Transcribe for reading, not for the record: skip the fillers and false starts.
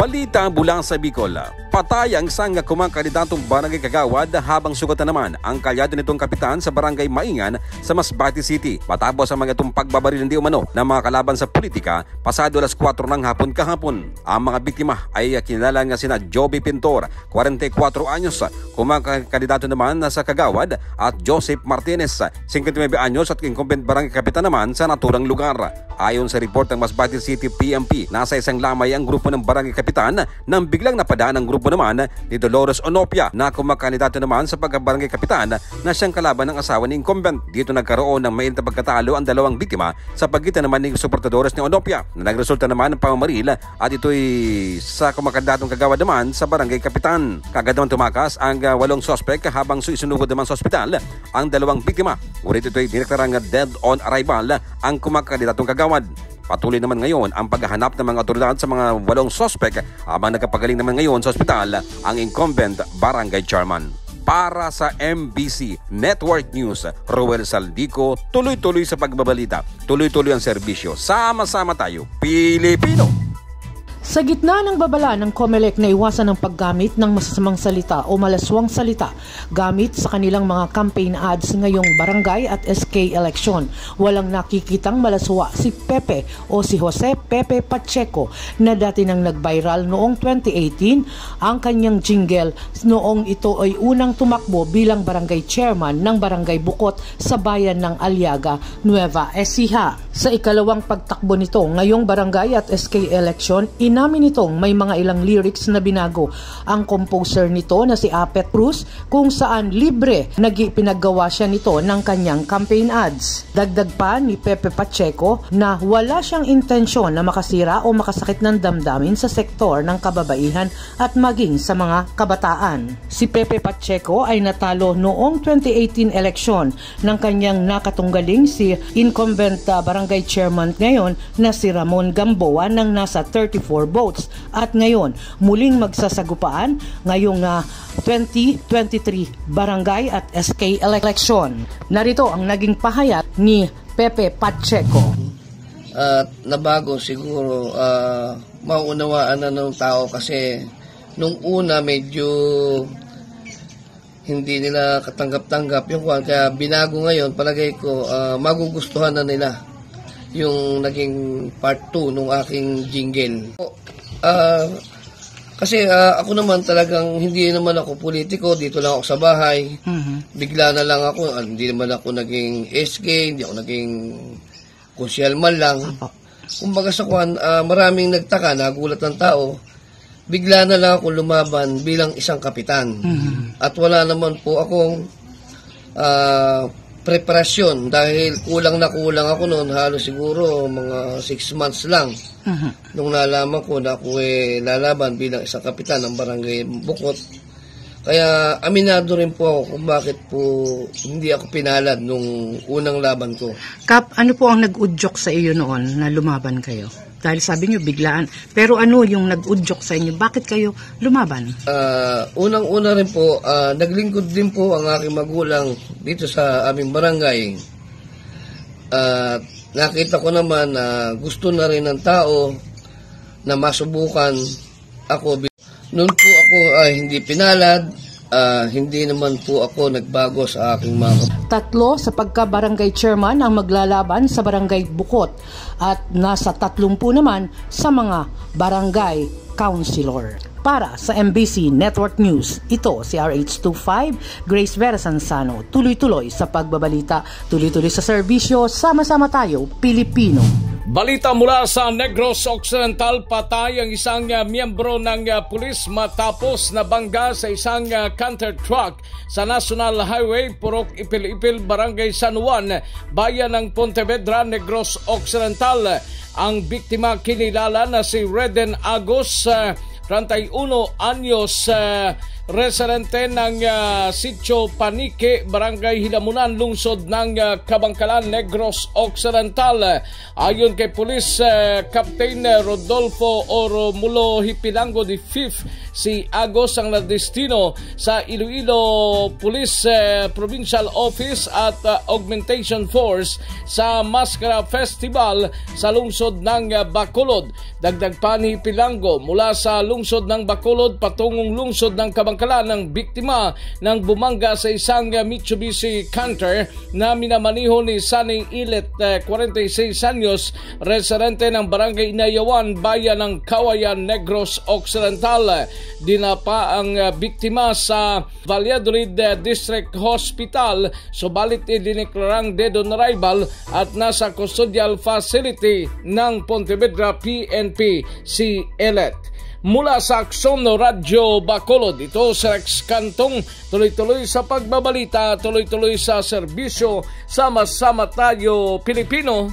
Balita mula sa Bicol. Patay ang isang kumakandidatong barangay kagawad habang sugatan naman ang kalyado nitong kapitan sa barangay Maingan sa Masbate City. Matapos ang mga itong pagbabaril di umano ng mga kalaban sa politika pasado alas 4 ng hapon kahapon. Ang mga biktima ay kinilala nga sina Joby Pintor, 44 anyos, kumakandidato naman sa kagawad, at Joseph Martinez, 59 anyos at incumbent barangay kapitan naman sa naturang lugar. Ayon sa report ng Masbate City PMP, nasa isang lamay ang grupo ng barangay kapitan nang biglang napadaan ang grupo naman ni Dolores Onopia na kumakandidato naman sa pagkabarangay kapitan na siyang kalaban ng asawa ni incumbent. Dito nagkaroon ng mainit na pagkatalo ang dalawang biktima sa pagitan naman ng suportadores ni Onopia na nagresulta naman ng pamamaril, at ito'y sa kumakandidatong kagawad naman sa barangay kapitan. Kagad naman tumakas ang 8 sospek habang isinugod naman sa ospital ang dalawang biktima. Ngunit ito'y dineklarang dead on arrival ang kumakandidatong kagawad. Patuloy naman ngayon ang paghahanap ng mga otoridad sa mga 8 sospek habang nagkapagaling naman ngayon sa ospital ang incumbent barangay chairman. Para sa MBC Network News, Roel Saldico, tuloy-tuloy sa pagbabalita, tuloy-tuloy ang serbisyo. Sama-sama tayo, Pilipino! Sa gitna ng babala ng COMELEC na iwasan ang paggamit ng masasamang salita o malaswang salita gamit sa kanilang mga campaign ads ngayong barangay at SK election, walang nakikitang malaswa si Pepe o si Jose Pepe Pacheco na dati nang nag-viral noong 2018 ang kanyang jingle noong ito ay unang tumakbo bilang barangay chairman ng Barangay Bukot sa bayan ng Aliaga, Nueva Ecija. Sa ikalawang pagtakbo nito ngayong barangay at SK election, inamin nitong may mga ilang lyrics na binago ang composer nito na si Apet Cruz, kung saan libre pinaggawa siya nito ng kanyang campaign ads. Dagdag pa ni Pepe Pacheco na wala siyang intensyon na makasira o makasakit ng damdamin sa sektor ng kababaihan at maging sa mga kabataan. Si Pepe Pacheco ay natalo noong 2018 election ng kanyang nakatunggaling si incumbent barangay chairman ngayon na si Ramon Gamboa ng nasa 34 votes, at ngayon muling magsasagupaan ngayong 2023 barangay at SK election. Narito ang naging pahayag ni Pepe Pacheco. Nabago siguro, maunawaan na ng tao kasi nung una medyo hindi nila katanggap-tanggap yung kwan, kaya binago ngayon. Palagay ko magugustuhan na nila yung naging part 2 nung aking jingle. Kasi ako naman talagang hindi naman ako politiko, dito lang ako sa bahay. Bigla na lang ako, hindi naman ako naging SK, hindi ako naging konsyal man lang. Kumbaga sa kwan, maraming nagtaka, nagulat ng tao. Bigla na lang ako lumaban bilang isang kapitan. At wala naman po akong preparasyon dahil kulang ako noon, halos siguro mga 6 months lang. Nung nalaman ko na ako lalaban bilang isang kapitan ng Barangay Bukot. Kaya aminado rin po ako kung bakit po hindi ako pinalad nung unang laban ko. Kap, ano po ang nag-udyok sa iyo noon na lumaban kayo? Dahil sabi niyo biglaan. Pero ano yung nag-udyok sa inyo? Bakit kayo lumaban? Unang-una rin po, naglingkod din po ang aking magulang dito sa aming barangay. Nakita ko naman na gusto na rin ng tao na masubukan ako. Noon po ako hindi pinalad, hindi naman po ako nagbago sa aking mga 3 sa pagka-barangay chairman ang maglalaban sa Barangay Bukot at nasa 30 naman sa mga barangay councilor. Para sa MBC Network News, ito si RH25, Grace Vera Sansano. Tuloy-tuloy sa pagbabalita, tuloy-tuloy sa serbisyo, sama-sama tayo, Pilipino. Balita mula sa Negros Occidental, patay ang isang miyembro ng pulis matapos nabangga sa isang canter truck sa National Highway, Purok Ipil-Ipil, Barangay San Juan, bayan ng Pontevedra, Negros Occidental. Ang biktima kinilala na si Reden Agos, 31 anyos, residente ng Sitio Panique, Barangay Hilamunan, lungsod ng Kabangkalan, Negros Occidental. Ayon kay Police Captain Rodolfo Oromulo Hipilango de Fifth, si Agos ang nadestino sa Iloilo Police Provincial Office at Augmentation Force sa Mascara Festival sa lungsod ng Bacolod. Dagdag pa ni Hipilango, mula sa lungsod ng Bacolod patungong lungsod ng Kabangkalan ng biktima ng bumangga sa isang Mitsubishi Canter na minamaniho ni Sunny Ilet, 46 anyos, residente ng Barangay Inayawan, bayan ng Kawayan, Negros Occidental. Dinapa ang biktima sa Valladolid District Hospital, subalit idineklarang dead on arrival at nasa custodial facility ng Pontevedra PNP si Ilet. Mula sa Aksyon Radyo Bacolod, ito sa Rex Cantong, tuloy-tuloy sa pagbabalita, tuloy-tuloy sa serbisyo, sama-sama tayo Pilipino.